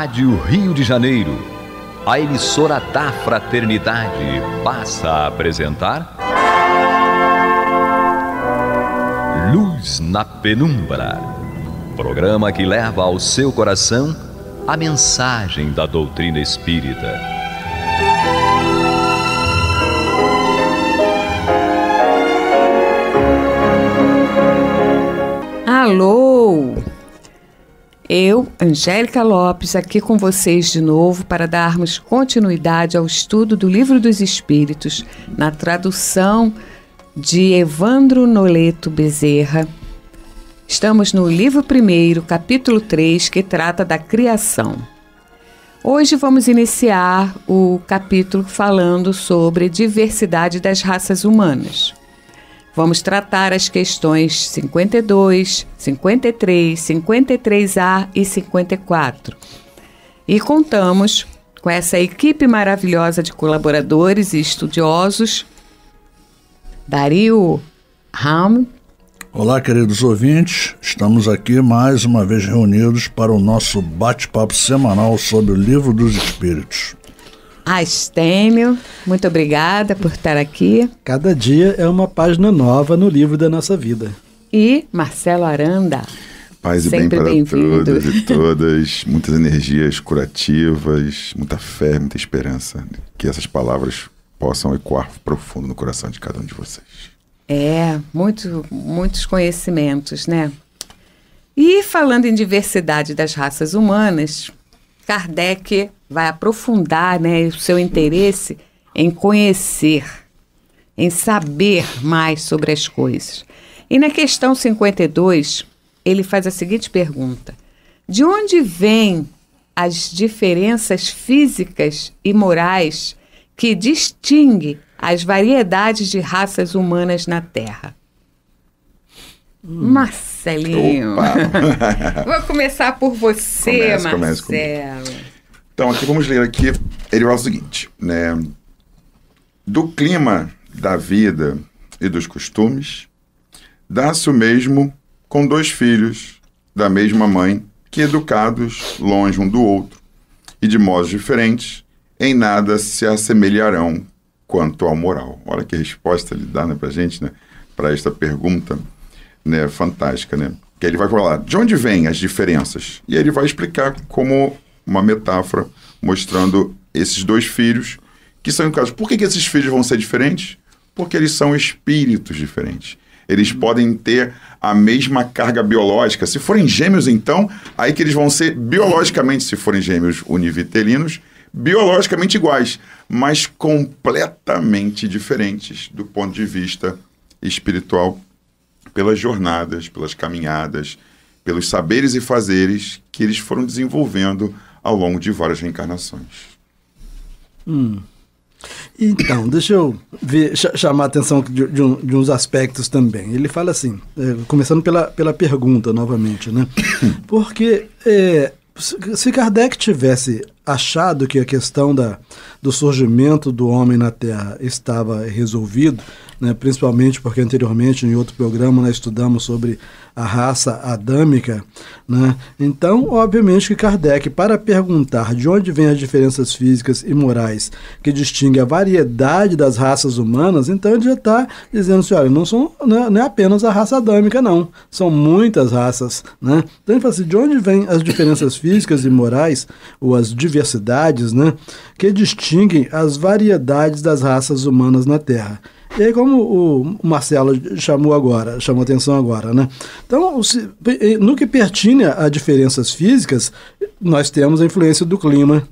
Rádio Rio de Janeiro, a emissora da Fraternidade, passa a apresentar Luz na Penumbra, programa que leva ao seu coração a mensagem da doutrina espírita. Alô! Eu, Angélica Lopes, aqui com vocês de novo para darmos continuidade ao estudo do Livro dos Espíritos, na tradução de Evandro Noleto Bezerra. Estamos no livro 1, capítulo 3, que trata da criação. Hoje vamos iniciar o capítulo falando sobre diversidade das raças humanas. Vamos tratar as questões 52, 53, 53A e 54. E contamos com essa equipe maravilhosa de colaboradores e estudiosos. Dario Ram. Olá, queridos ouvintes. Estamos aqui mais uma vez reunidos para o nosso bate-papo semanal sobre o Livro dos Espíritos. Astêmio, muito obrigada por estar aqui. Cada dia é uma página nova no livro da nossa vida. E Marcelo Aranda. Paz e bem para todos e todas, muitas energias curativas, muita fé, muita esperança. Que essas palavras possam ecoar profundo no coração de cada um de vocês. Muitos conhecimentos, né? E falando em diversidade das raças humanas, Kardec vai aprofundar, né, o seu interesse em conhecer, em saber mais sobre as coisas. E na questão 52, ele faz a seguinte pergunta: de onde vêm as diferenças físicas e morais que distinguem as variedades de raças humanas na Terra? Marcelinho. Vou começar por você, Marcelo. Então, aqui vamos ler aqui, ele fala o seguinte, né? Do clima da vida e dos costumes, dá-se o mesmo com 2 filhos da mesma mãe, que educados longe um do outro e de modos diferentes, em nada se assemelharão quanto ao moral. Olha que resposta ele dá, né, pra gente, né, para esta pergunta, né, fantástica, né? Que ele vai falar de onde vêm as diferenças, e aí ele vai explicar como uma metáfora mostrando esses 2 filhos que são educados. Por que esses filhos vão ser diferentes? Porque eles são espíritos diferentes. Eles podem ter a mesma carga biológica. Se forem gêmeos, então, aí que eles vão ser biologicamente, se forem gêmeos univitelinos, biologicamente iguais, mas completamente diferentes do ponto de vista espiritual, pelas jornadas, pelas caminhadas, pelos saberes e fazeres que eles foram desenvolvendo ao longo de várias reencarnações. Então, deixa eu chamar a atenção de uns aspectos também. Ele fala assim, começando pela pergunta novamente, né? Porque se Kardec tivesse achado que a questão do surgimento do homem na Terra estava resolvido, né, principalmente porque anteriormente em outro programa nós estudamos sobre a raça adâmica, né? Então, obviamente que Kardec, para perguntar de onde vêm as diferenças físicas e morais que distinguem a variedade das raças humanas, então ele já está dizendo assim, olha, não é apenas a raça adâmica, não, são muitas raças, né? Então ele fala assim, de onde vêm as diferenças físicas e morais, ou as diversidades, né, que distinguem as variedades das raças humanas na Terra? E aí, como o Marcelo chamou atenção agora, né? Então, no que pertine a diferenças físicas, nós temos a influência do clima,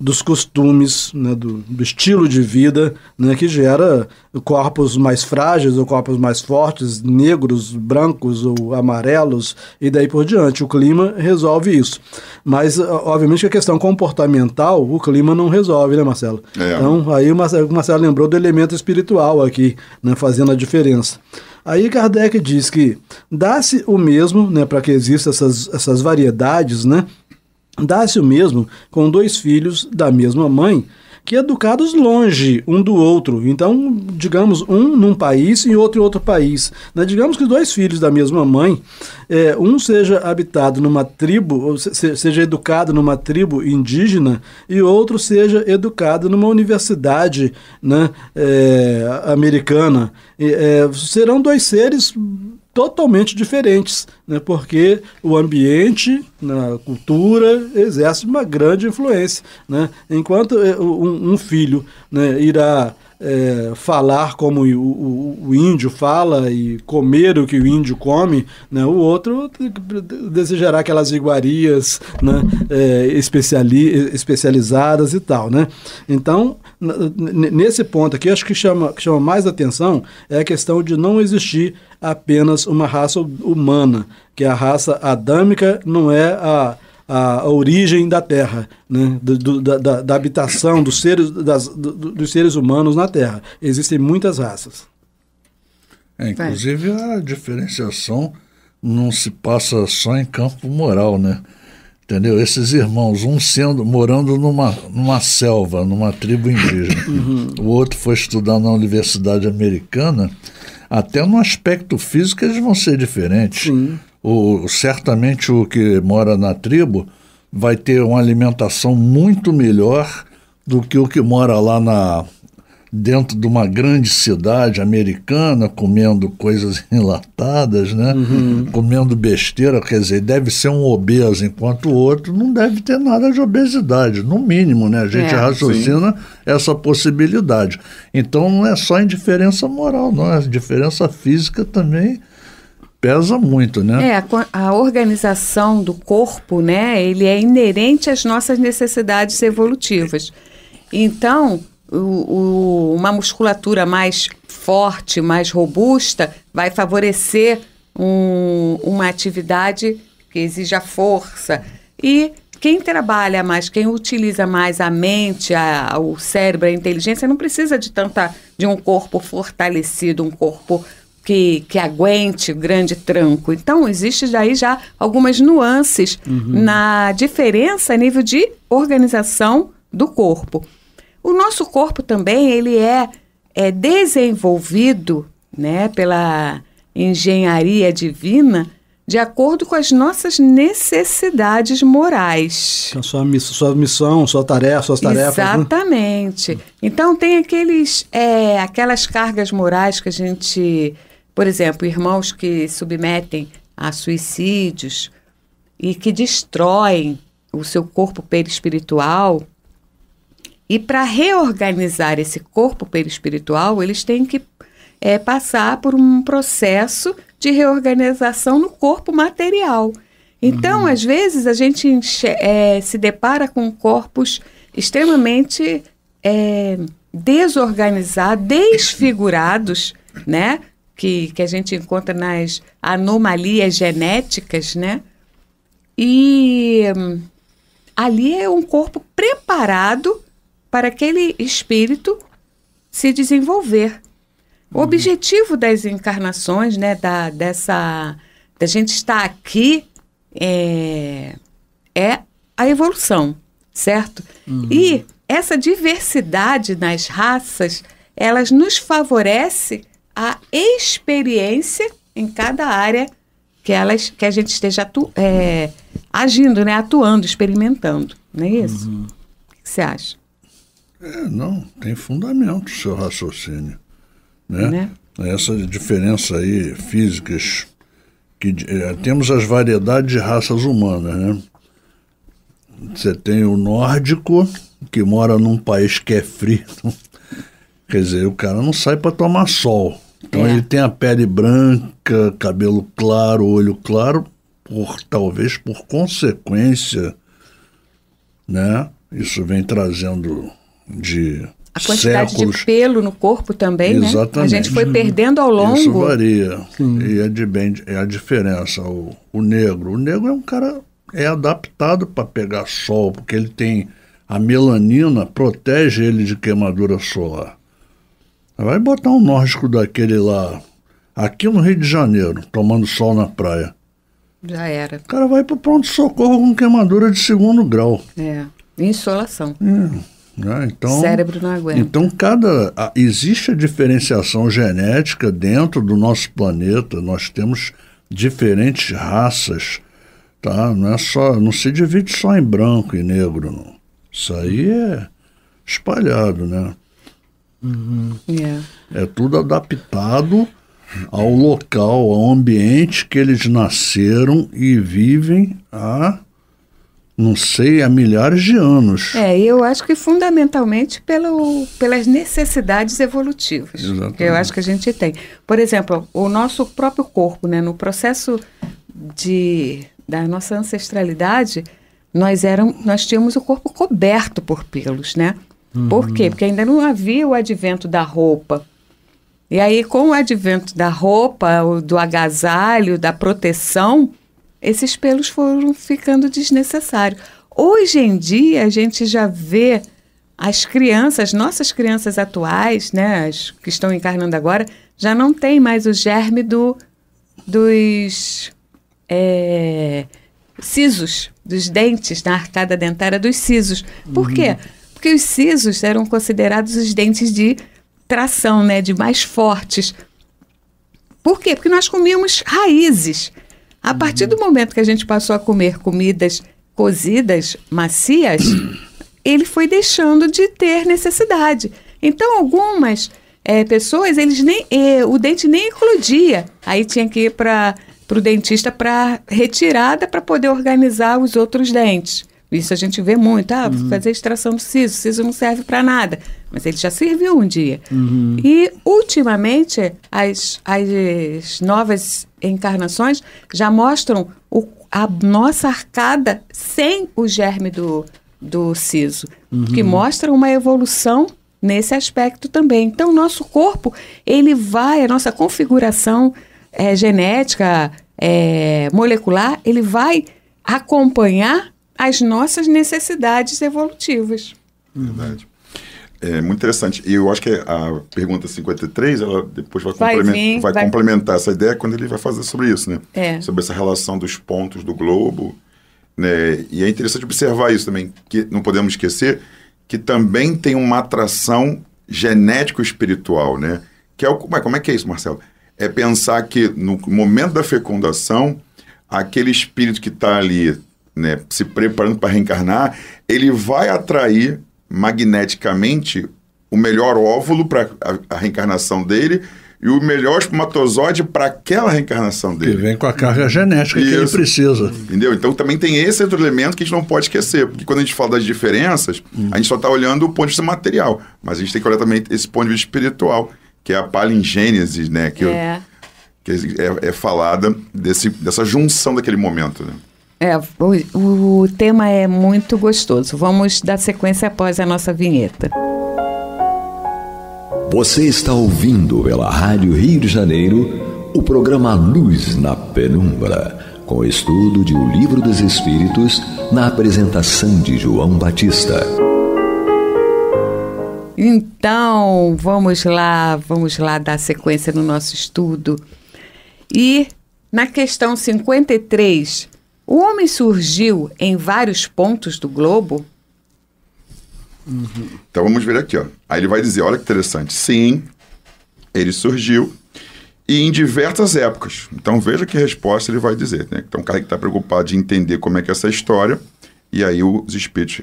dos costumes, né, do estilo de vida, né, que gera corpos mais frágeis ou corpos mais fortes, negros, brancos ou amarelos, e daí por diante. O clima resolve isso. Mas, obviamente, a questão comportamental, o clima não resolve, né, Marcelo? Então, aí o Marcelo lembrou do elemento espiritual aqui, né, fazendo a diferença. Aí Kardec diz que dá-se o mesmo, né, para que existam essas variedades, né, dá-se o mesmo com 2 filhos da mesma mãe, que educados longe um do outro. Então, digamos, um num país e outro em outro país. Né? Digamos que 2 filhos da mesma mãe, um seja habitado numa tribo, ou seja educado numa tribo indígena, e outro seja educado numa universidade, né, americana. Serão 2 seres totalmente diferentes, né? Porque o ambiente, a cultura, exerce uma grande influência, né? Enquanto um filho, né, irá falar como o índio fala e comer o que o índio come, né? O outro desejará aquelas iguarias, né, especializadas e tal, né? Então, nesse ponto aqui, acho que chama mais atenção é a questão de não existir apenas uma raça humana, que a raça adâmica não é a origem da Terra, né? da habitação dos seres humanos na Terra. Existem muitas raças. Inclusive a diferenciação não se passa só em campo moral, né? Entendeu? Esses irmãos, morando numa selva, numa tribo indígena, o outro foi estudar na Universidade Americana, até no aspecto físico eles vão ser diferentes. Sim. Certamente o que mora na tribo vai ter uma alimentação muito melhor do que o que mora lá dentro de uma grande cidade americana, comendo coisas enlatadas, né? Comendo besteira, quer dizer, deve ser um obeso, enquanto o outro não deve ter nada de obesidade, no mínimo, né? A gente raciocina essa possibilidade. Então não é só indiferença moral, não, a diferença física também pesa muito, né? A organização do corpo, né? Ele é inerente às nossas necessidades evolutivas. Então, uma musculatura mais forte, mais robusta, vai favorecer uma atividade que exija força. E quem trabalha mais, quem utiliza mais a mente, o cérebro, a inteligência, não precisa de um corpo fortalecido, um corpo que aguente o grande tranco. Então, existe daí já algumas nuances na diferença a nível de organização do corpo. O nosso corpo também ele é desenvolvido, né, pela engenharia divina de acordo com as nossas necessidades morais. Então, sua missão, suas tarefas. Exatamente. Né? Então, tem aquelas cargas morais que a gente... Por exemplo, irmãos que submetem a suicídios e que destroem o seu corpo perispiritual. E para reorganizar esse corpo perispiritual, eles têm que passar por um processo de reorganização no corpo material. Então, às vezes, a gente se depara com corpos extremamente desorganizados, desfigurados, né? Que a gente encontra nas anomalias genéticas, né? E ali é um corpo preparado para aquele espírito se desenvolver. O objetivo das encarnações, né, da gente estar aqui é a evolução, certo? E essa diversidade nas raças, elas nos favorece a experiência em cada área que a gente esteja agindo, né, atuando, experimentando, não é isso? O que você acha? Não, tem fundamento o seu raciocínio. Né? Essa diferença aí, físicas, que temos as variedades de raças humanas, né? Você tem o nórdico, que mora num país que é frio, quer dizer, o cara não sai para tomar sol. Então ele tem a pele branca, cabelo claro, olho claro, talvez por consequência, né? Isso vem trazendo a quantidade séculos. De pelo no corpo também, exatamente, né? A gente foi perdendo ao longo. Isso varia. E é a diferença. O negro é um cara adaptado para pegar sol, porque ele tem a melanina, protege ele de queimadura solar. Vai botar um nórdico daquele lá, aqui no Rio de Janeiro, tomando sol na praia. Já era. O cara vai para o pronto-socorro com queimadura de 2º grau. Insolação. Né? Então, o cérebro não aguenta. Então, existe a diferenciação genética dentro do nosso planeta. Nós temos diferentes raças, tá? Não se divide só em branco e negro, não. Isso aí é espalhado, né? É tudo adaptado ao local, ao ambiente que eles nasceram e vivem há, não sei, há milhares de anos. Eu acho que fundamentalmente pelas necessidades evolutivas. Exatamente. Que eu acho que a gente tem. Por exemplo, o nosso próprio corpo, né, no processo da nossa ancestralidade, nós tínhamos o corpo coberto por pelos, né? Por quê? Porque ainda não havia o advento da roupa. E aí, com o advento da roupa, do agasalho, da proteção, esses pelos foram ficando desnecessários. Hoje em dia, a gente já vê nossas crianças atuais, né, as que estão encarnando agora, já não tem mais o germe dos sisos, dos dentes, na arcada dentária dos sisos. Por quê? Porque os sisos eram considerados os dentes de tração, né, de mais fortes. Por quê? Porque nós comíamos raízes. A partir do momento que a gente passou a comer comidas cozidas, macias, ele foi deixando de ter necessidade. Então, algumas pessoas, o dente nem eclodia. Aí tinha que ir para o dentista para retirada para poder organizar os outros dentes. Isso a gente vê muito. Fazer extração do siso. O siso não serve para nada. Mas ele já serviu um dia. E, ultimamente, as novas encarnações já mostram a nossa arcada sem o germe do siso. Que mostra uma evolução nesse aspecto também. Então, o nosso corpo, a nossa configuração genética, molecular, ele vai acompanhar as nossas necessidades evolutivas. Verdade. É muito interessante. E eu acho que a pergunta 53, ela depois vai complementar essa ideia quando ele vai fazer sobre isso, né? Sobre essa relação dos pontos do globo, né? E é interessante observar isso também, que não podemos esquecer que também tem uma atração genético-espiritual, né? Que é como é que é isso, Marcelo? É pensar que no momento da fecundação, aquele espírito que está ali, né, se preparando para reencarnar, ele vai atrair magneticamente o melhor óvulo para a reencarnação dele e o melhor espermatozoide para aquela reencarnação dele. Que vem com a carga genética que ele precisa. Entendeu? Então também tem esse outro elemento que a gente não pode esquecer, porque quando a gente fala das diferenças, a gente só está olhando o ponto de vista material, mas a gente tem que olhar também esse ponto de vista espiritual, que é a palingênese, né, que é falada dessa junção daquele momento, né? O tema é muito gostoso. Vamos dar sequência após a nossa vinheta. Você está ouvindo pela Rádio Rio de Janeiro o programa Luz na Penumbra, com o estudo de O Livro dos Espíritos, na apresentação de João Batista. Então, vamos lá dar sequência no nosso estudo. E na questão 53... O homem surgiu em vários pontos do globo? Então vamos ver aqui, ó. Aí ele vai dizer, olha que interessante. Sim, ele surgiu e em diversas épocas. Então veja que resposta ele vai dizer, né? Então o cara que está preocupado de entender como é que é essa história, e aí os espíritos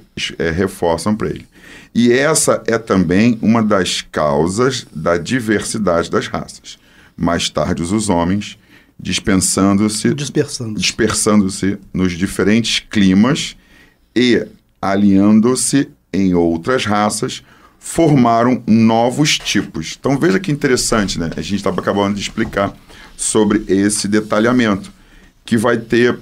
reforçam para ele. E essa é também uma das causas da diversidade das raças. Mais tarde os homens dispersando-se nos diferentes climas e alinhando-se em outras raças, formaram novos tipos. Então veja que interessante, né? A gente estava acabando de explicar sobre esse detalhamento, que vai ter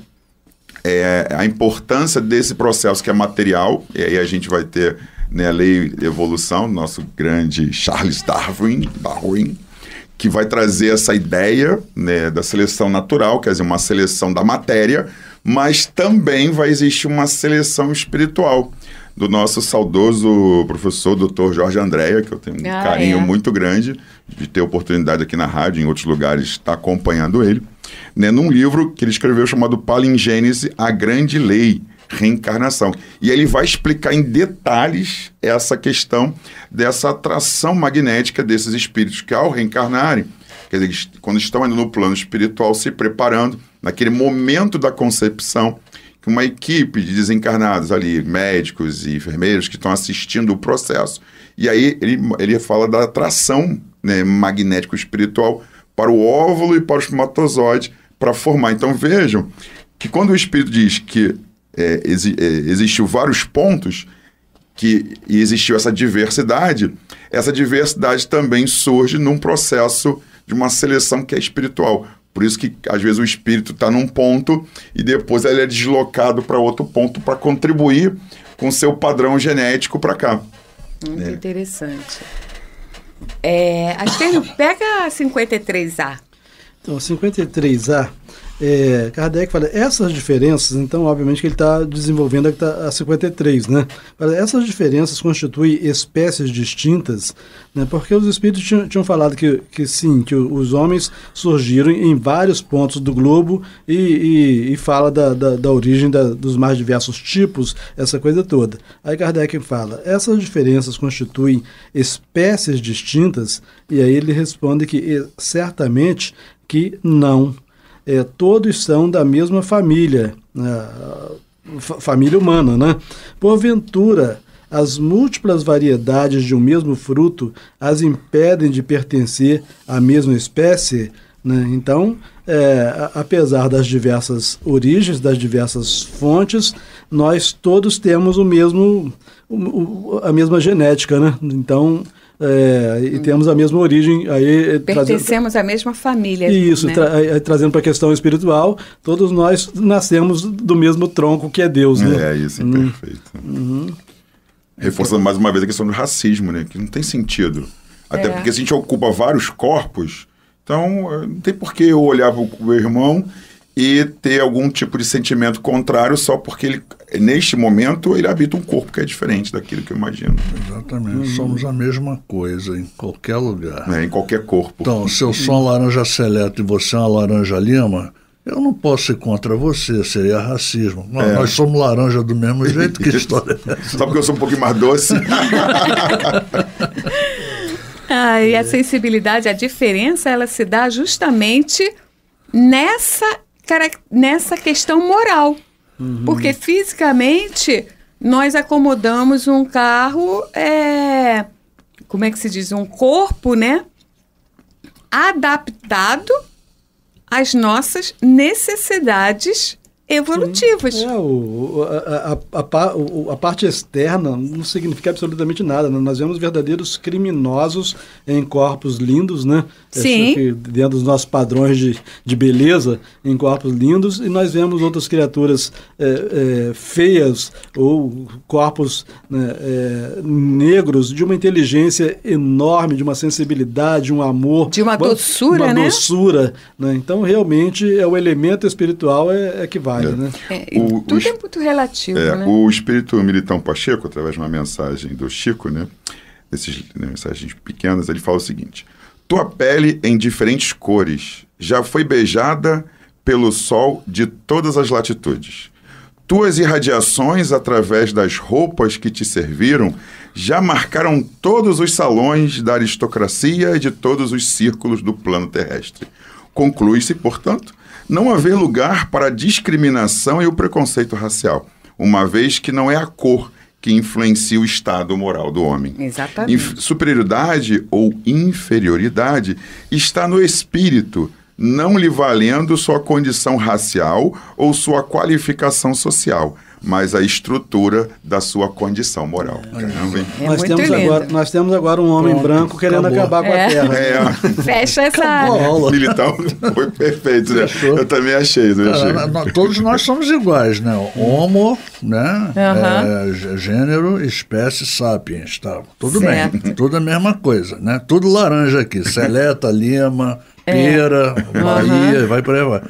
a importância desse processo que é material, e aí a gente vai ter, né, a lei de evolução, nosso grande Charles Darwin, que vai trazer essa ideia, né, da seleção natural, quer dizer, uma seleção da matéria, mas também vai existir uma seleção espiritual do nosso saudoso professor Dr. Jorge Andréa, que eu tenho um carinho muito grande de ter oportunidade aqui na rádio, em outros lugares, estar acompanhando ele, né, num livro que ele escreveu chamado Palingênese, a Grande Lei, reencarnação. E ele vai explicar em detalhes essa questão dessa atração magnética desses espíritos que, ao reencarnarem, quer dizer, quando estão indo no plano espiritual, se preparando, naquele momento da concepção, que uma equipe de desencarnados ali, médicos e enfermeiros que estão assistindo o processo, e aí ele fala da atração, né, magnético-espiritual para o óvulo e para o espermatozoide para formar. Então vejam que quando o espírito diz que existiu vários pontos, e existiu essa diversidade também surge num processo de uma seleção que é espiritual. Por isso que, às vezes, o espírito está num ponto e depois ele é deslocado para outro ponto para contribuir com seu padrão genético para cá. Muito interessante. Astênio, pega a 53A. Então, 53A, Kardec fala, essas diferenças, então, obviamente que ele está desenvolvendo a 53, né? Essas diferenças constituem espécies distintas, né? Porque os espíritos tinham falado que sim, que os homens surgiram em vários pontos do globo e fala da origem dos mais diversos tipos, essa coisa toda. Aí Kardec fala, essas diferenças constituem espécies distintas, e aí ele responde que certamente que não. Todos são da mesma família, família humana, né? Porventura, as múltiplas variedades de um mesmo fruto as impedem de pertencer à mesma espécie, né? Então, apesar das diversas origens, das diversas fontes, nós todos temos a mesma genética, né? Então, e temos a mesma origem. Aí, pertencemos à mesma família. Isso, né? Trazendo para a questão espiritual, todos nós nascemos do mesmo tronco que é Deus. Né? Isso, perfeito. Reforçando mais uma vez a questão do racismo, né? Que não tem sentido. Até porque se a gente ocupa vários corpos, então não tem por que eu olhar para o meu irmão e ter algum tipo de sentimento contrário só porque ele, neste momento, ele habita um corpo que é diferente daquilo que eu imagino. Exatamente. Somos a mesma coisa em qualquer lugar. Em qualquer corpo. Então, se eu sou uma laranja seleta e você é uma laranja lima, eu não posso ir contra você, seria racismo. Não, nós somos laranja do mesmo jeito, que história é essa? Só porque eu sou um pouquinho mais doce. E a sensibilidade, a diferença, ela se dá justamente nessa questão moral. Porque fisicamente nós acomodamos um carro, como é que se diz? Um corpo, né? Adaptado às nossas necessidades evolutivas. A parte externa não significa absolutamente nada, né? Nós vemos verdadeiros criminosos em corpos lindos, né? Sim. Dentro dos nossos padrões de beleza, em corpos lindos, e nós vemos outras criaturas feias ou corpos, né, negros, de uma inteligência enorme, de uma sensibilidade, um amor, de uma doçura, uma doçura, né? Então realmente o elemento espiritual que vale. Né? Tudo é muito relativo. Né? O espírito Militão Pacheco, através de uma mensagem do Chico, né, essas mensagens pequenas, ele fala o seguinte: tua pele em diferentes cores já foi beijada pelo sol de todas as latitudes. Tuas irradiações através das roupas que te serviram já marcaram todos os salões da aristocracia e de todos os círculos do plano terrestre. Conclui-se, portanto, não haver lugar para a discriminação e o preconceito racial, uma vez que não é a cor que influencia o estado moral do homem. Exatamente. Superioridade ou inferioridade está no espírito, não lhe valendo sua condição racial ou sua qualificação social, mas a estrutura da sua condição moral. Caramba, hein? Nós temos agora um homem branco querendo acabar com a Terra. Fecha essa área. Militão foi perfeito, né? Eu também achei. Todos nós somos iguais, né? Homo, né? Gênero, espécie, sapiens. Tá? Tudo certo. Bem, tudo a mesma coisa, né? Tudo laranja aqui. Seleta, lima, pera, Bahia, vai por aí vai.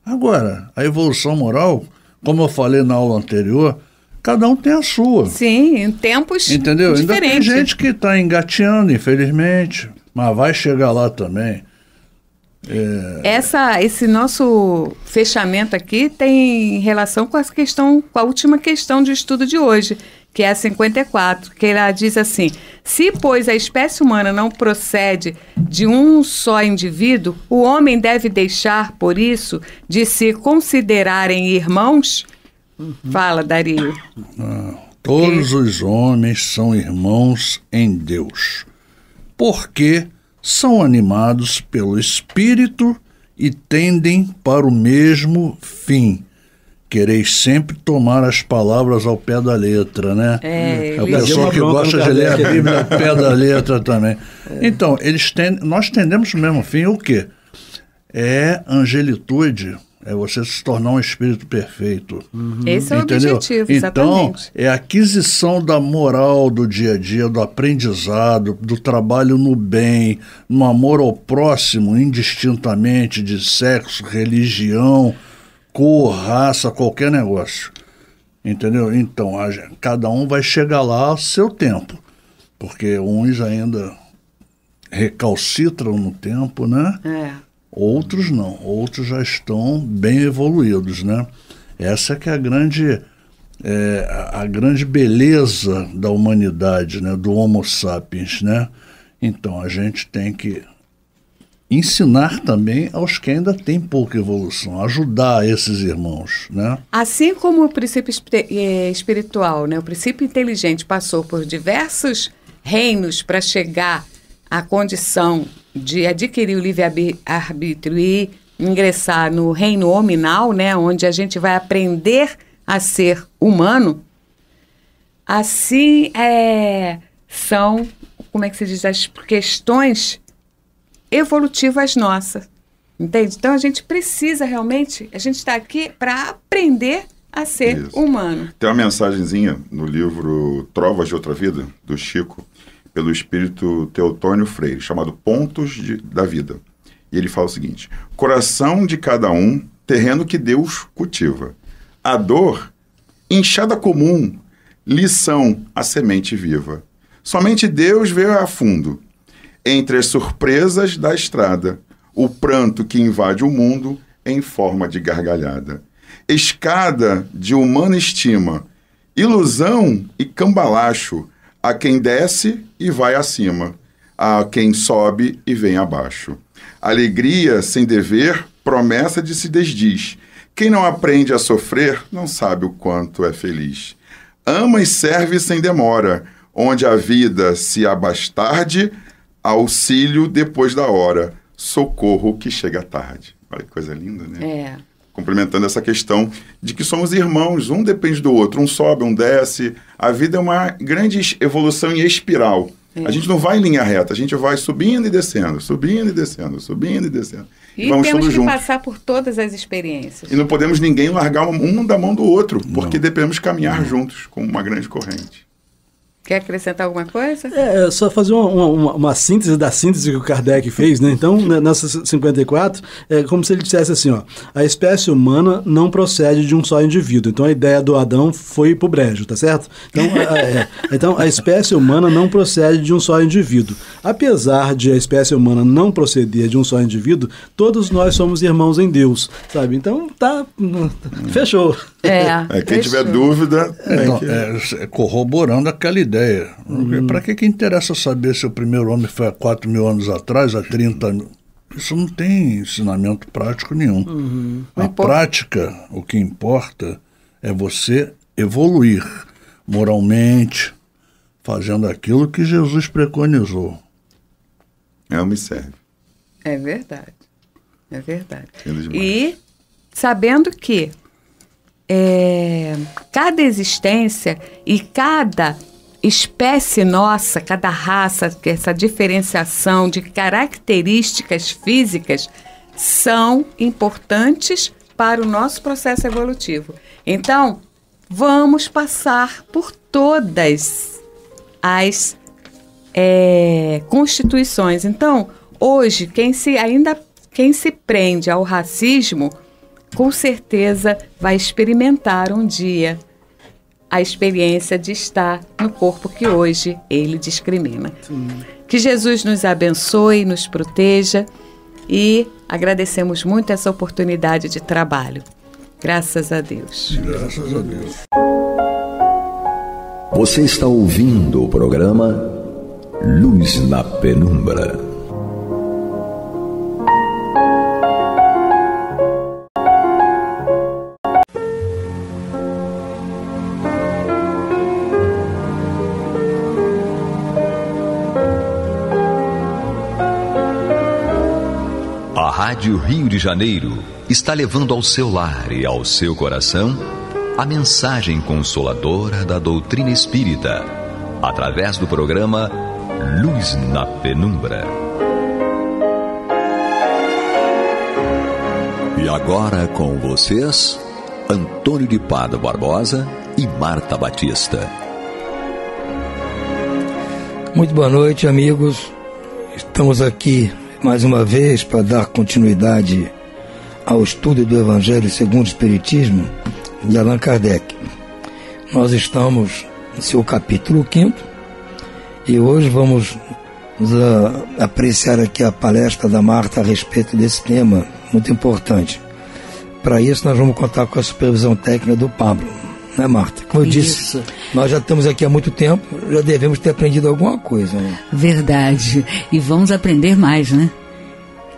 Agora, a evolução moral, como eu falei na aula anterior, cada um tem a sua. Sim, em tempos diferentes. Ainda tem gente que está engateando, infelizmente, mas vai chegar lá também. Esse nosso fechamento aqui tem relação com a última questão de estudo de hoje, que é a 54, que ela diz assim: se, pois, a espécie humana não procede de um só indivíduo, o homem deve deixar, por isso, de se considerarem irmãos? Fala, Dario. Todos os homens são irmãos em Deus, porque são animados pelo Espírito e tendem para o mesmo fim. Quereis sempre tomar as palavras ao pé da letra, né? É a pessoa que gosta de ler a Bíblia ao pé da letra também. Então, nós tendemos o mesmo fim. O quê? É angelitude. É você se tornar um espírito perfeito. Esse é o objetivo, exatamente. Então, é a aquisição da moral do dia a dia, do aprendizado, do trabalho no bem, no amor ao próximo, indistintamente de sexo, religião, cor, raça, qualquer negócio. Entendeu? Então, cada um vai chegar lá ao seu tempo. Porque uns ainda recalcitram no tempo, né? Outros não, outros já estão bem evoluídos, né? Essa que é a grande beleza da humanidade, né? Do Homo sapiens, né? Então a gente tem que ensinar também aos que ainda têm pouca evolução, ajudar esses irmãos, né? Assim como o princípio espiritual, né? O princípio inteligente passou por diversos reinos para chegar à condição de adquirir o livre-arbítrio e ingressar no reino hominal, né, onde a gente vai aprender a ser humano, assim são, como é que se diz, as questões evolutivas nossas, entende? Então a gente precisa realmente, a gente está aqui para aprender a ser humano. Tem uma mensagenzinha no livro Trovas de Outra Vida, do Chico, pelo espírito Teotônio Freire, chamado Pontos da Vida. E ele fala o seguinte: coração de cada um, terreno que Deus cultiva. A dor, enxada comum, lição, a semente viva. Somente Deus vê a fundo, entre as surpresas da estrada, o pranto que invade o mundo em forma de gargalhada. Escada de humana estima, ilusão e cambalacho, a quem desce e vai acima, a quem sobe e vem abaixo. Alegria sem dever, promessa de se desdiz. Quem não aprende a sofrer, não sabe o quanto é feliz. Ama e serve sem demora, onde a vida se abastarde, auxílio depois da hora, socorro que chega tarde. Olha que coisa linda, né? Complementando essa questão de que somos irmãos, um depende do outro, um sobe, um desce. A vida é uma grande evolução em espiral. A gente não vai em linha reta, a gente vai subindo e descendo, subindo e descendo, subindo e descendo. E vamos temos que juntos passar por todas as experiências. E não podemos ninguém largar um da mão do outro, porque devemos caminhar juntos, como uma grande corrente. Quer acrescentar alguma coisa? Só fazer uma síntese da síntese que o Kardec fez, né? Então, nessa 54, é como se ele dissesse assim, ó: a espécie humana não procede de um só indivíduo. Então, a ideia do Adão foi pro brejo, tá certo? Então, a espécie humana não procede de um só indivíduo. Apesar de a espécie humana não proceder de um só indivíduo, todos nós somos irmãos em Deus, sabe? Então, fechou. Quem tiver dúvida... corroborando aquela ideia. Para que interessa saber se o primeiro homem foi há 4.000 anos atrás, há 30 mil? Isso não tem ensinamento prático nenhum. A prática, o que importa é você evoluir moralmente, fazendo aquilo que Jesus preconizou. Me serve. É verdade. E sabendo que cada existência e cada espécie nossa, cada raça, essa diferenciação de características físicas são importantes para o nosso processo evolutivo. Então, vamos passar por todas as constituições. Então, hoje, quem se prende ao racismo, com certeza vai experimentar um dia a experiência de estar no corpo que hoje ele discrimina. Sim. Que Jesus nos abençoe, nos proteja e agradecemos muito essa oportunidade de trabalho. Graças a Deus. Graças a Deus. Você está ouvindo o programa Luz na Penumbra. A Rádio Rio de Janeiro está levando ao seu lar e ao seu coração a mensagem consoladora da doutrina espírita, através do programa Luz na Penumbra. E agora com vocês, Antônio de Pádua Barbosa e Marta Batista. Muito boa noite, amigos. Estamos aqui mais uma vez para dar continuidade ao estudo do Evangelho segundo o Espiritismo de Allan Kardec. Nós estamos no seu capítulo 5 e hoje vamos apreciar aqui a palestra da Marta a respeito desse tema muito importante. Para isso nós vamos contar com a supervisão técnica do Pablo, né, Marta? Como eu disse, nós já estamos aqui há muito tempo, já devemos ter aprendido alguma coisa, né? Verdade, e vamos aprender mais, né?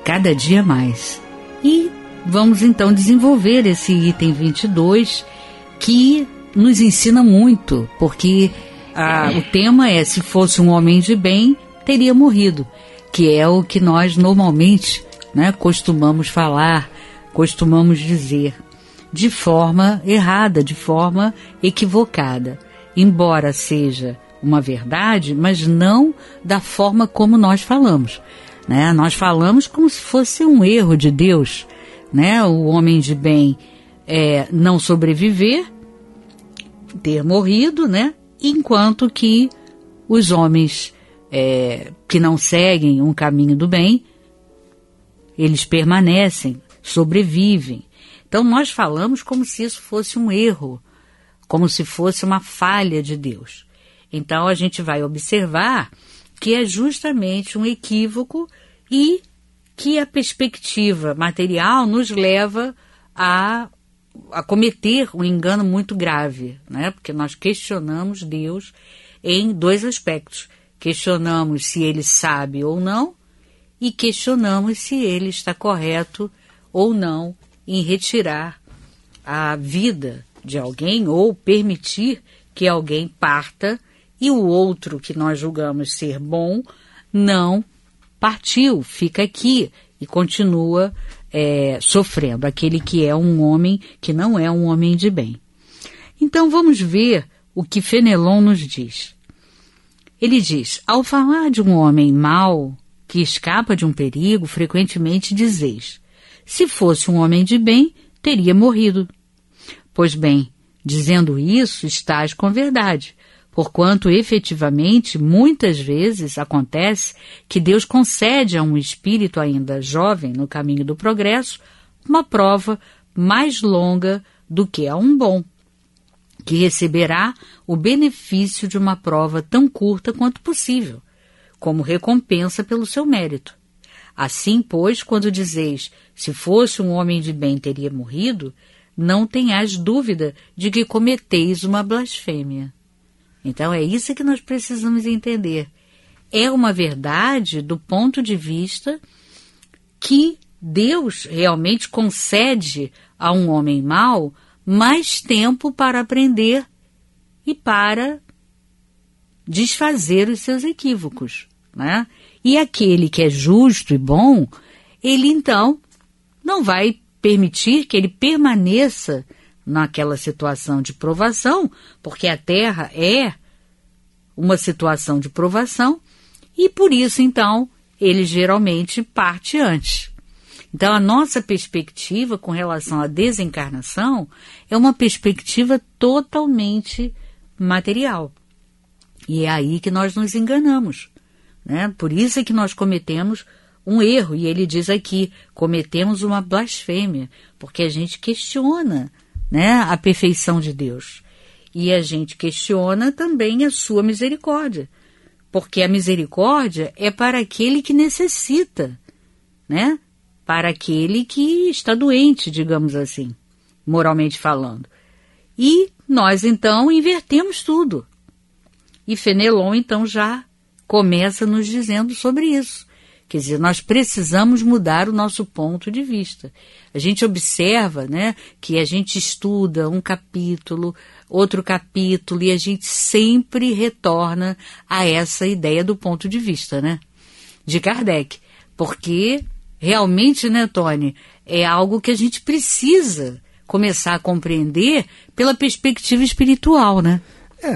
Cada dia mais. E vamos então desenvolver esse item 22, que nos ensina muito, porque o tema é: se fosse um homem de bem, teria morrido, que é o que nós normalmente, né, costumamos falar, costumamos dizer, de forma errada, de forma equivocada, embora seja uma verdade, mas não da forma como nós falamos, né? Nós falamos como se fosse um erro de Deus, né? O homem de bem não sobreviver, ter morrido, né? Enquanto que os homens que não seguem um caminho do bem, eles permanecem, sobrevivem. Então nós falamos como se isso fosse um erro, como se fosse uma falha de Deus. Então a gente vai observar que é justamente um equívoco e que a perspectiva material nos leva a cometer um engano muito grave, né? Porque nós questionamos Deus em dois aspectos. Questionamos se ele sabe ou não e questionamos se ele está correto ou não em retirar a vida de alguém ou permitir que alguém parta e o outro que nós julgamos ser bom não partiu, fica aqui e continua sofrendo, aquele que é um homem que não é um homem de bem. Então vamos ver o que Fenelon nos diz. Ele diz: ao falar de um homem mau que escapa de um perigo, frequentemente dizeis: se fosse um homem de bem, teria morrido. Pois bem, dizendo isso, estás com verdade, porquanto efetivamente muitas vezes acontece que Deus concede a um espírito ainda jovem no caminho do progresso uma prova mais longa do que a um bom, que receberá o benefício de uma prova tão curta quanto possível, como recompensa pelo seu mérito. Assim, pois, quando dizeis, se fosse um homem de bem teria morrido, não tenhais dúvida de que cometeis uma blasfêmia. Então é isso que nós precisamos entender. É uma verdade do ponto de vista que Deus realmente concede a um homem mau mais tempo para aprender e para desfazer os seus equívocos, né? E aquele que é justo e bom, ele então não vai permitir que ele permaneça naquela situação de provação, porque a Terra é uma situação de provação e por isso então ele geralmente parte antes. Então a nossa perspectiva com relação à desencarnação é uma perspectiva totalmente material. E é aí que nós nos enganamos, né? Por isso é que nós cometemos um erro, e ele diz aqui, cometemos uma blasfêmia, porque a gente questiona, né, a perfeição de Deus. E a gente questiona também a sua misericórdia, porque a misericórdia é para aquele que necessita, né, para aquele que está doente, digamos assim, moralmente falando. E nós, então, invertemos tudo. E Fenelon, então, já começa nos dizendo sobre isso. Quer dizer, nós precisamos mudar o nosso ponto de vista. A gente observa, né, que a gente estuda um capítulo, outro capítulo, e a gente sempre retorna a essa ideia do ponto de vista, né, de Kardec. Porque, realmente, né, Tony, é algo que a gente precisa começar a compreender pela perspectiva espiritual, né?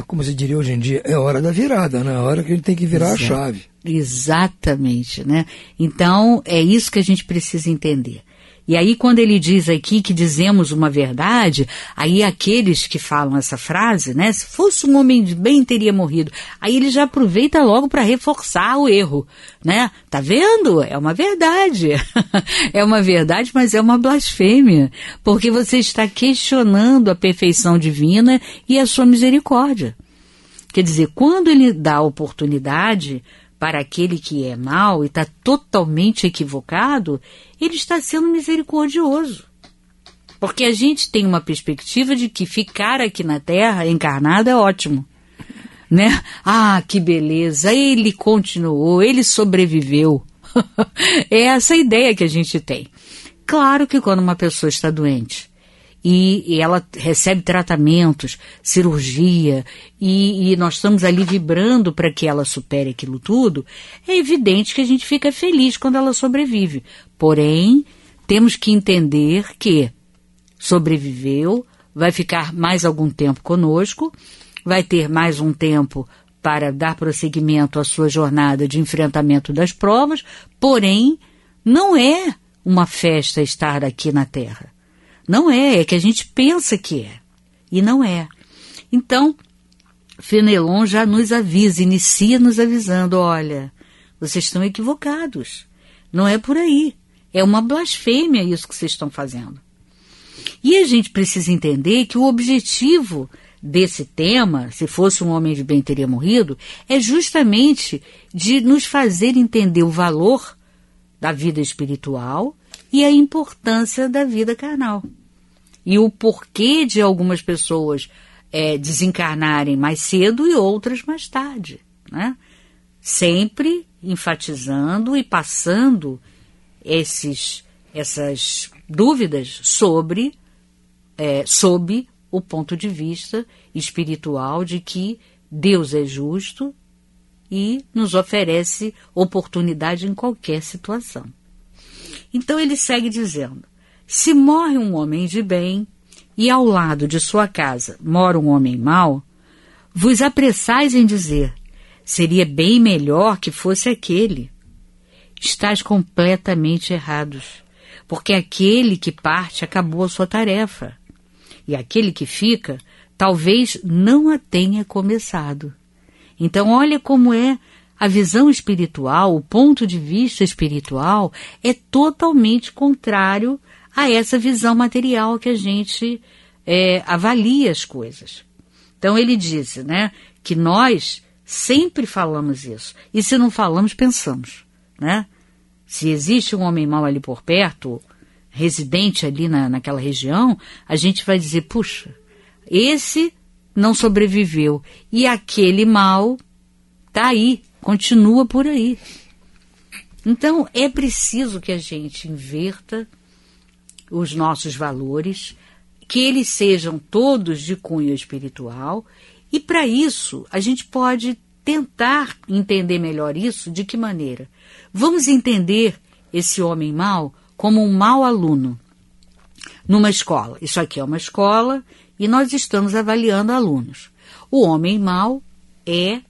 Como se diria hoje em dia, é hora da virada, né? É hora que a gente tem que virar a chave. Exatamente, né? Então, é isso que a gente precisa entender. E aí, quando ele diz aqui que dizemos uma verdade, aí aqueles que falam essa frase, né? Se fosse um homem de bem, teria morrido. Aí ele já aproveita logo para reforçar o erro, né? Tá vendo? É uma verdade. É uma verdade, mas é uma blasfêmia. Porque você está questionando a perfeição divina e a sua misericórdia. Quer dizer, quando ele dá oportunidade para aquele que é mau e está totalmente equivocado, ele está sendo misericordioso. Porque a gente tem uma perspectiva de que ficar aqui na Terra encarnado é ótimo, né? Ah, que beleza, ele continuou, ele sobreviveu. É essa a ideia que a gente tem. Claro que quando uma pessoa está doente e ela recebe tratamentos, cirurgia, e nós estamos ali vibrando para que ela supere aquilo tudo, é evidente que a gente fica feliz quando ela sobrevive. Porém, temos que entender que sobreviveu, vai ficar mais algum tempo conosco, vai ter mais um tempo para dar prosseguimento à sua jornada de enfrentamento das provas, porém, não é uma festa estar aqui na Terra. Não é que a gente pensa que é, e não é. Então, Fenelon já nos avisa, inicia nos avisando, olha, vocês estão equivocados, não é por aí, é uma blasfêmia isso que vocês estão fazendo. E a gente precisa entender que o objetivo desse tema, se fosse um homem de bem teria morrido, é justamente de nos fazer entender o valor da vida espiritual e a importância da vida carnal. E o porquê de algumas pessoas desencarnarem mais cedo e outras mais tarde, né? Sempre enfatizando e passando essas dúvidas sob o ponto de vista espiritual de que Deus é justo e nos oferece oportunidade em qualquer situação. Então ele segue dizendo, se morre um homem de bem e ao lado de sua casa mora um homem mau, vos apressais em dizer, seria bem melhor que fosse aquele. Estais completamente errados, porque aquele que parte acabou a sua tarefa, e aquele que fica talvez não a tenha começado. Então olha como é a visão espiritual, o ponto de vista espiritual é totalmente contrário a essa visão material que a gente avalia as coisas. Então ele disse, né, que nós sempre falamos isso, e se não falamos, pensamos, né? Se existe um homem mau ali por perto, residente ali naquela região, a gente vai dizer, puxa, esse não sobreviveu, e aquele mau está aí, continua por aí. Então é preciso que a gente inverta os nossos valores, que eles sejam todos de cunho espiritual, e para isso a gente pode tentar entender melhor isso. De que maneira? Vamos entender esse homem mau como um mau aluno numa escola. Isso aqui é uma escola e nós estamos avaliando alunos. O homem mau é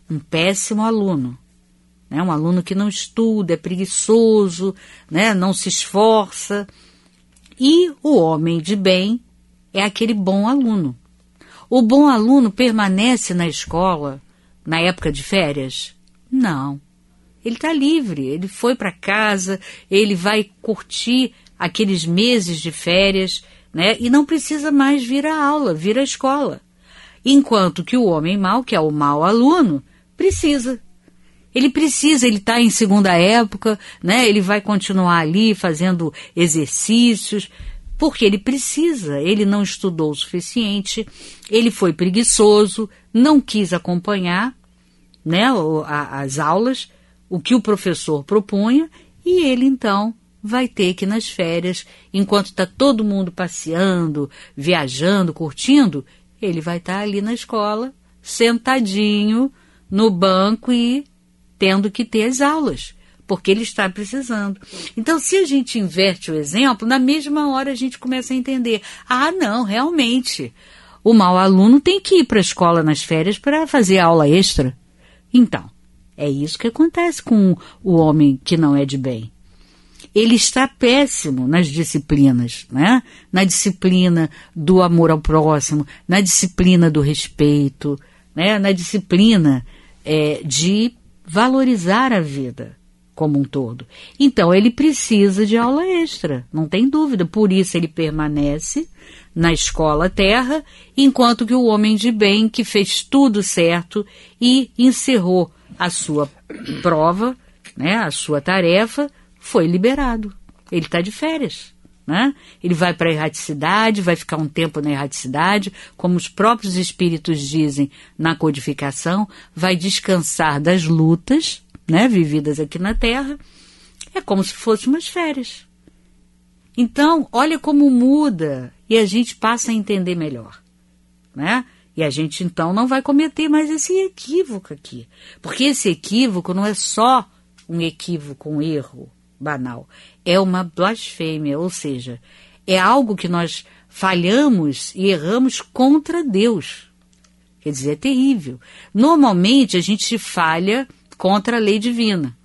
um péssimo aluno, né? Um aluno que não estuda, é preguiçoso, né? Não se esforça. E o homem de bem é aquele bom aluno. O bom aluno permanece na escola na época de férias? Não. Ele está livre, ele foi para casa, ele vai curtir aqueles meses de férias, né? E não precisa mais vir à aula, vir à escola. Enquanto que o homem mau, que é o mau aluno, precisa. Ele precisa, ele está em segunda época, né? Ele vai continuar ali fazendo exercícios, porque ele precisa. Ele não estudou o suficiente, ele foi preguiçoso, não quis acompanhar, né, as aulas, o que o professor propunha, e ele então vai ter que nas férias, enquanto está todo mundo passeando, viajando, curtindo, ele vai estar ali na escola, sentadinho no banco e tendo que ter as aulas, porque ele está precisando. Então, se a gente inverte o exemplo, na mesma hora a gente começa a entender, não, realmente, o mau aluno tem que ir para a escola nas férias para fazer aula extra. Então, é isso que acontece com o homem que não é de bem. Ele está péssimo nas disciplinas, né? Na disciplina do amor ao próximo, na disciplina do respeito, né? Na disciplina de valorizar a vida como um todo. Então, ele precisa de aula extra, não tem dúvida. Por isso, ele permanece na escola terra, enquanto que o homem de bem, que fez tudo certo e encerrou a sua prova, né, a sua tarefa, foi liberado. Ele está de férias, né? Ele vai para a erraticidade, vai ficar um tempo na erraticidade, como os próprios espíritos dizem na codificação, vai descansar das lutas, né, vividas aqui na Terra. É como se fossem umas férias. Então, olha como muda e a gente passa a entender melhor, né? E a gente, então, não vai cometer mais esse equívoco aqui. Porque esse equívoco não é só um equívoco, um erro banal. É uma blasfêmia, ou seja, é algo que nós falhamos e erramos contra Deus. Quer dizer, é terrível. Normalmente, a gente falha contra a lei divina.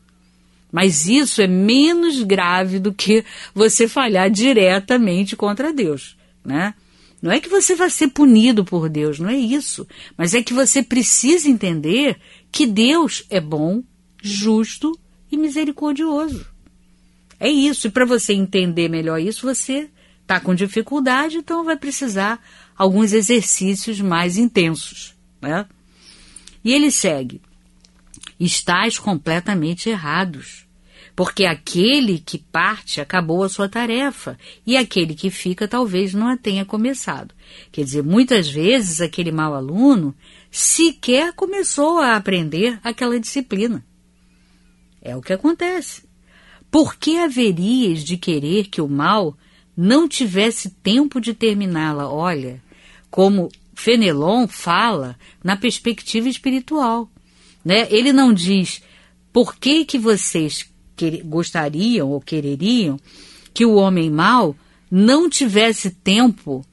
Mas isso é menos grave do que você falhar diretamente contra Deus, né? Não é que você vai ser punido por Deus, não é isso. Mas é que você precisa entender que Deus é bom, justo e misericordioso. É isso. E para você entender melhor isso, você está com dificuldade, então vai precisar alguns exercícios mais intensos, né? E ele segue. Estais completamente errados, porque aquele que parte acabou a sua tarefa, e aquele que fica talvez não a tenha começado. Quer dizer, muitas vezes aquele mau aluno sequer começou a aprender aquela disciplina. É o que acontece. Por que haverias de querer que o mal não tivesse tempo de terminá-la? Olha, como Fenelon fala na perspectiva espiritual, né? Ele não diz por que vocês gostariam ou quereriam que o homem mau não tivesse tempo,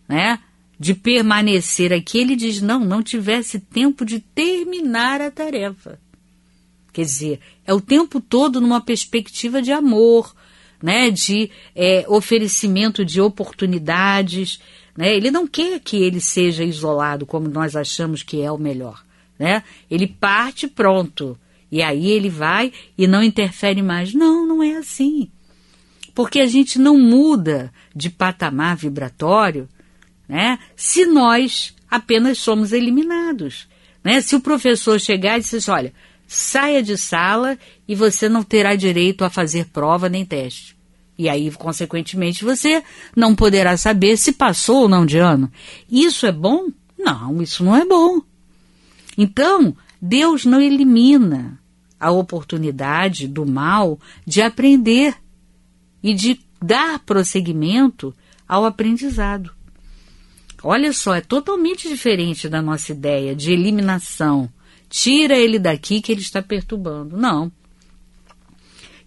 né, de permanecer aqui. Ele diz não tivesse tempo de terminar a tarefa. Quer dizer, é o tempo todo numa perspectiva de amor, né, de oferecimento de oportunidades, né? Ele não quer que ele seja isolado como nós achamos que é o melhor, né? Ele parte, pronto, e aí ele vai e não interfere mais. Não é assim. Porque a gente não muda de patamar vibratório, né, se nós apenas somos eliminados, né? Se o professor chegar e dizer assim, olha, saia de sala e você não terá direito a fazer prova nem teste. E aí, consequentemente, você não poderá saber se passou ou não de ano. Isso é bom? Não, isso não é bom. Então, Deus não elimina a oportunidade do mal de aprender e de dar prosseguimento ao aprendizado. Olha só, é totalmente diferente da nossa ideia de eliminação. Tira ele daqui que ele está perturbando. Não.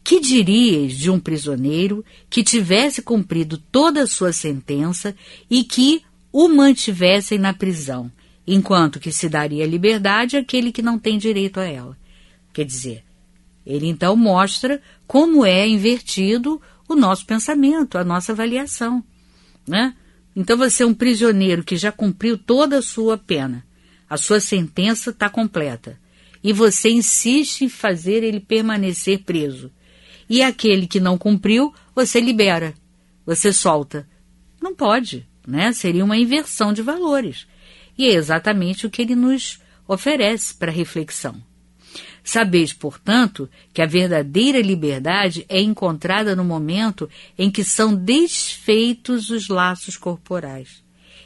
Que dirias de um prisioneiro que tivesse cumprido toda a sua sentença e que o mantivessem na prisão, enquanto que se daria liberdade àquele que não tem direito a ela? Quer dizer, ele então mostra como é invertido o nosso pensamento, a nossa avaliação, né? Então você é um prisioneiro que já cumpriu toda a sua pena, a sua sentença está completa, e você insiste em fazer ele permanecer preso. E aquele que não cumpriu, você libera, você solta. Não pode, né? Seria uma inversão de valores. E é exatamente o que ele nos oferece para reflexão. Sabeis, portanto, que a verdadeira liberdade é encontrada no momento em que são desfeitos os laços corporais,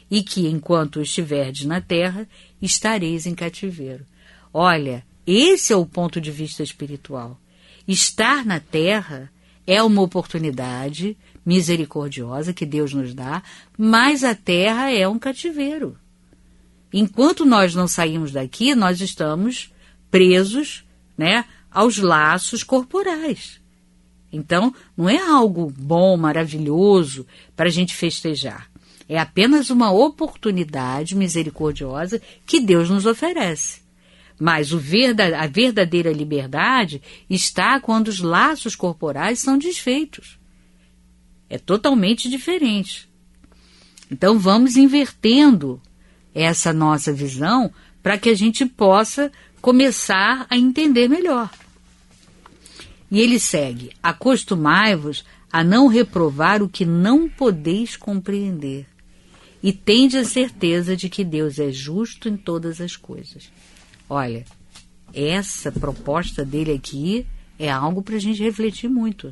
e que, enquanto estiverdes na terra, estareis em cativeiro. Olha, esse é o ponto de vista espiritual. Estar na terra é uma oportunidade misericordiosa que Deus nos dá, mas a terra é um cativeiro. Enquanto nós não saímos daqui, nós estamos presos, né, aos laços corporais. Então, não é algo bom, maravilhoso para a gente festejar. É apenas uma oportunidade misericordiosa que Deus nos oferece. Mas a verdadeira liberdade está quando os laços corporais são desfeitos. É totalmente diferente. Então, vamos invertendo essa nossa visão para que a gente possa começar a entender melhor. E ele segue: acostumai-vos a não reprovar o que não podeis compreender, e tende a certeza de que Deus é justo em todas as coisas. Olha, essa proposta dele aqui é algo para a gente refletir muito.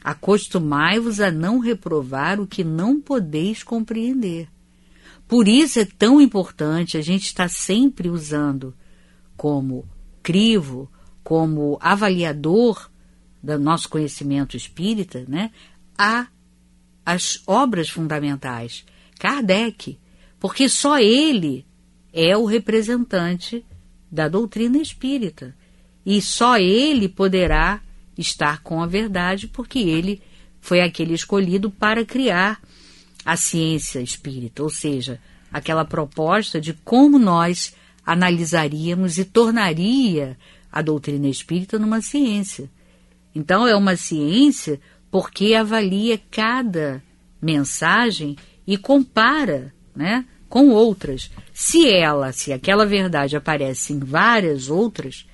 Acostumai-vos a não reprovar o que não podeis compreender. Por isso é tão importante a gente estar sempre usando como crivo, como avaliador do nosso conhecimento espírita, né, as obras fundamentais, Kardec, porque só ele é o representante da doutrina espírita e só ele poderá estar com a verdade, porque ele foi aquele escolhido para criar a ciência espírita, ou seja, aquela proposta de como nós analisaríamos e tornaria a doutrina espírita numa ciência. Então é uma ciência porque avalia cada mensagem e compara, né, com outras. Se aquela verdade aparece em várias outras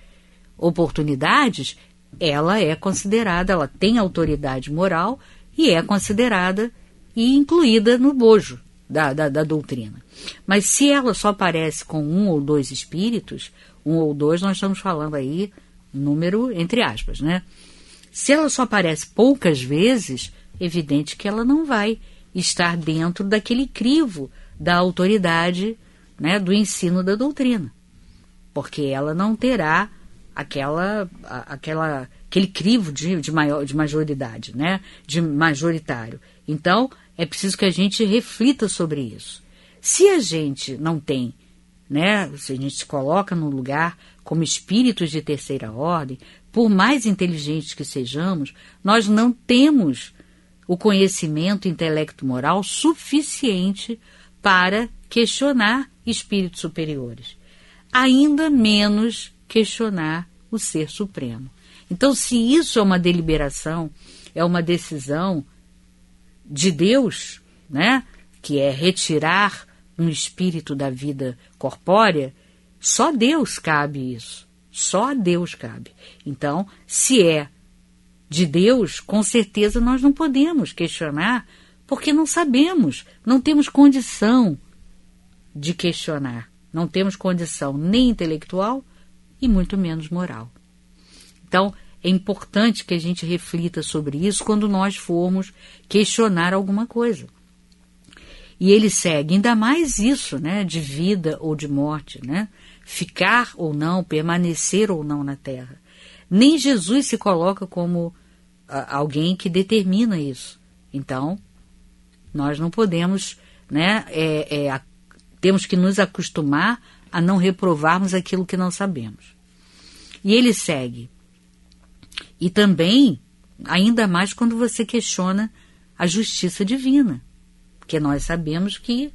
oportunidades, ela é considerada, ela tem autoridade moral e é considerada e incluída no bojo da doutrina. Mas se ela só aparece com um ou dois espíritos, um ou dois, nós estamos falando aí número entre aspas, né? Se ela só aparece poucas vezes, evidente que ela não vai estar dentro daquele crivo da autoridade, né, do ensino da doutrina, porque ela não terá aquele crivo de majoridade, né, de majoritário. Então, é preciso que a gente reflita sobre isso. Se a gente não tem, né, se a gente se coloca num lugar como espíritos de terceira ordem, por mais inteligentes que sejamos, nós não temos o conhecimento intelecto-moral suficiente para questionar espíritos superiores. Ainda menos questionar o Ser Supremo. Então, se isso é uma deliberação, é uma decisão de Deus, né, que é retirar um espírito da vida corpórea, só Deus cabe isso. Só a Deus cabe. Então, se é de Deus, com certeza nós não podemos questionar, porque não sabemos, não temos condição de questionar. Não temos condição nem intelectual e muito menos moral. Então, é importante que a gente reflita sobre isso quando nós formos questionar alguma coisa. E ele segue, ainda mais isso, né, de vida ou de morte, né? Ficar ou não, permanecer ou não na Terra. Nem Jesus se coloca como alguém que determina isso. Então, nós não podemos, né, temos que nos acostumar a não reprovarmos aquilo que não sabemos. E ele segue. E também, ainda mais quando você questiona a justiça divina, porque nós sabemos que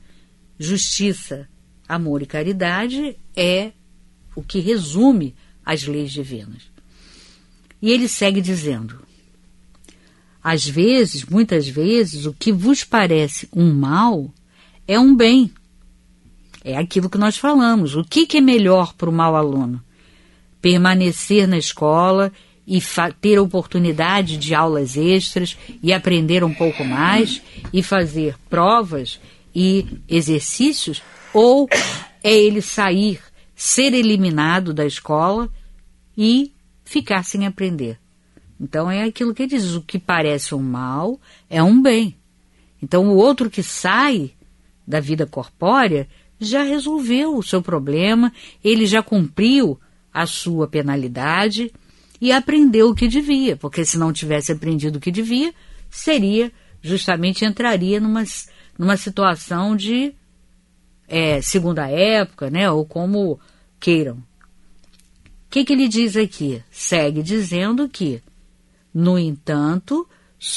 justiça, amor e caridade é o que resume as leis divinas. E ele segue dizendo: às vezes, muitas vezes, o que vos parece um mal é um bem. É aquilo que nós falamos. O que é melhor para o mau aluno? Permanecer na escola e ter oportunidade de aulas extras e aprender um pouco mais e fazer provas e exercícios, ou é ele sair, ser eliminado da escola e ficar sem aprender. Então é aquilo que ele diz, o que parece um mal é um bem. Então o outro que sai da vida corpórea já resolveu o seu problema, ele já cumpriu a sua penalidade e aprendeu o que devia, porque se não tivesse aprendido o que devia, entraria numa situação de segunda época, né, ou como queiram. O que ele diz aqui? Segue dizendo que, no entanto,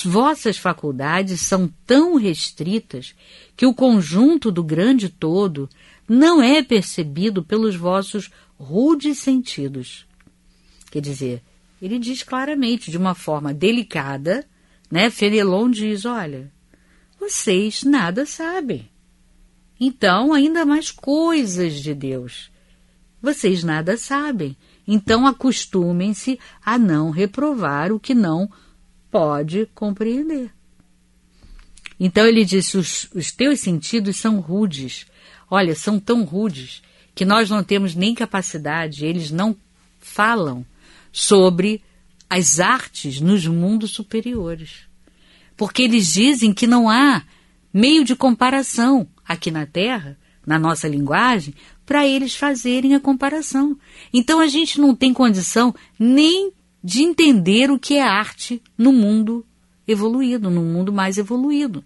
vossas faculdades são tão restritas que o conjunto do grande todo não é percebido pelos vossos rudes sentidos. Quer dizer, ele diz claramente, de uma forma delicada, né? Fenelon diz, olha, vocês nada sabem. Então, ainda mais coisas de Deus. Vocês nada sabem. Então, acostumem-se a não reprovar o que não pode compreender. Então, ele disse, os teus sentidos são rudes. Olha, são tão rudes que nós não temos nem capacidade, eles não falam sobre as artes nos mundos superiores. Porque eles dizem que não há meio de comparação aqui na Terra, na nossa linguagem, para eles fazerem a comparação. Então a gente não tem condição nem de entender o que é arte no mundo evoluído, no mundo mais evoluído.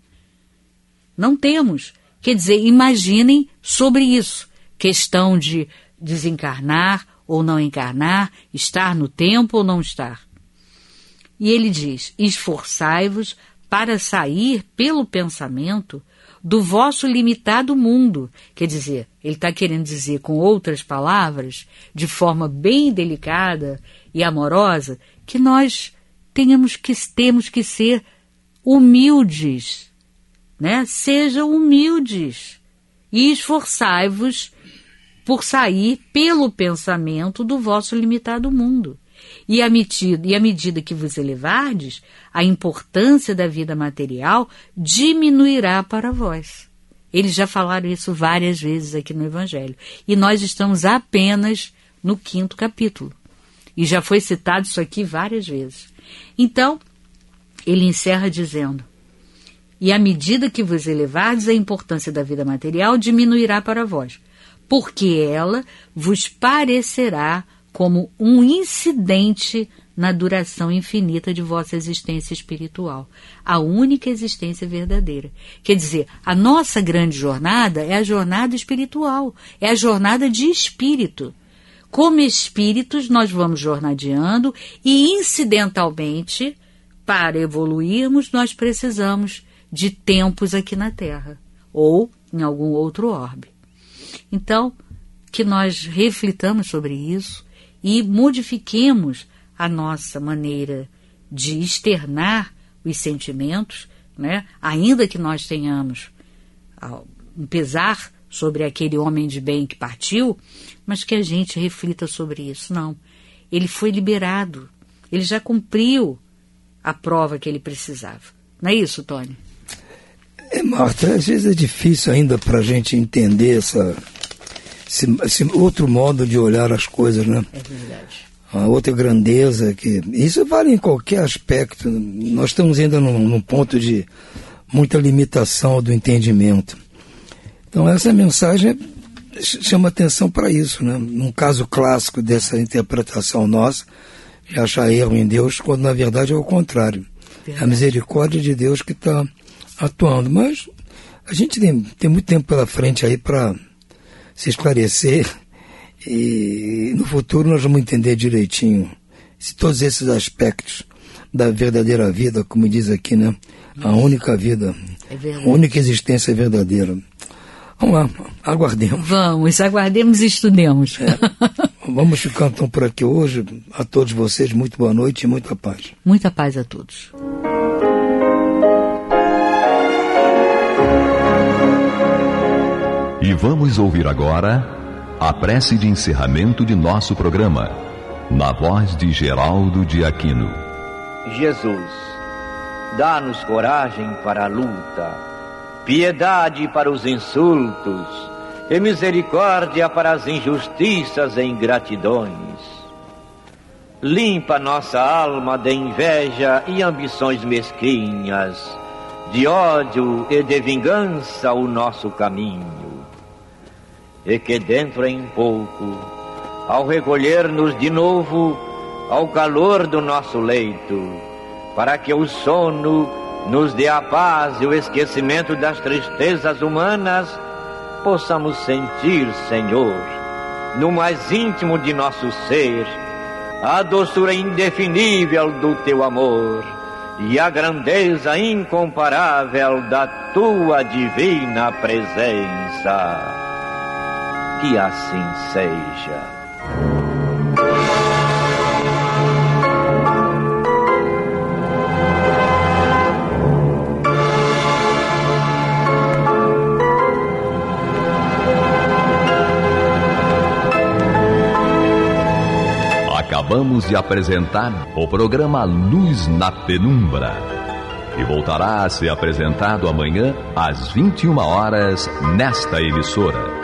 Não temos. Quer dizer, imaginem sobre isso. Questão de desencarnar ou não encarnar, estar no tempo ou não estar. E ele diz, esforçai-vos para sair pelo pensamento do vosso limitado mundo. Quer dizer, ele está querendo dizer com outras palavras, de forma bem delicada e amorosa, que nós temos que ser humildes, né? Sejam humildes e esforçai-vos por sair pelo pensamento do vosso limitado mundo. E à medida que vos elevardes, a importância da vida material diminuirá para vós. Eles já falaram isso várias vezes aqui no Evangelho. E nós estamos apenas no 5º capítulo. E já foi citado isso aqui várias vezes. Então, ele encerra dizendo, e à medida que vos elevardes, a importância da vida material diminuirá para vós, porque ela vos parecerá como um incidente na duração infinita de vossa existência espiritual, a única existência verdadeira. Quer dizer, a nossa grande jornada é a jornada espiritual, é a jornada de espírito. Como espíritos, nós vamos jornadeando e, incidentalmente, para evoluirmos, nós precisamos de tempos aqui na Terra ou em algum outro orbe. Então, que nós reflitamos sobre isso e modifiquemos a nossa maneira de externar os sentimentos, né? Ainda que nós tenhamos um pesar sobre aquele homem de bem que partiu, mas que a gente reflita sobre isso. Não, ele foi liberado, ele já cumpriu a prova que ele precisava. Não é isso, Tony? Marta, às vezes é difícil ainda para a gente entender esse outro modo de olhar as coisas, né? É verdade. A outra grandeza, que isso vale em qualquer aspecto. Nós estamos ainda num ponto de muita limitação do entendimento. Então essa mensagem chama atenção para isso, né? Num caso clássico dessa interpretação nossa, de achar erro em Deus, quando na verdade é o contrário. Verdade. É a misericórdia de Deus que está atuando. Mas a gente tem muito tempo pela frente aí para se esclarecer, e no futuro nós vamos entender direitinho todos esses aspectos da verdadeira vida, como diz aqui, né? A única vida, a única existência verdadeira. Vamos lá, aguardemos. Aguardemos e estudemos. Vamos ficando então por aqui hoje. A todos vocês, muito boa noite e muita paz. Muita paz a todos. E vamos ouvir agora a prece de encerramento de nosso programa, na voz de Geraldo de Aquino. Jesus, dá-nos coragem para a luta, piedade para os insultos e misericórdia para as injustiças e ingratidões. limpa nossa alma de inveja e ambições mesquinhas, de ódio e de vingança o nosso caminho. E que dentro em pouco, ao recolher-nos de novo ao calor do nosso leito, para que o sono nos dê a paz e o esquecimento das tristezas humanas, possamos sentir, Senhor, no mais íntimo de nosso ser, a doçura indefinível do Teu amor e a grandeza incomparável da Tua divina presença. Que assim seja. Acabamos de apresentar o programa Luz na Penumbra, que voltará a ser apresentado amanhã às 21 horas nesta emissora.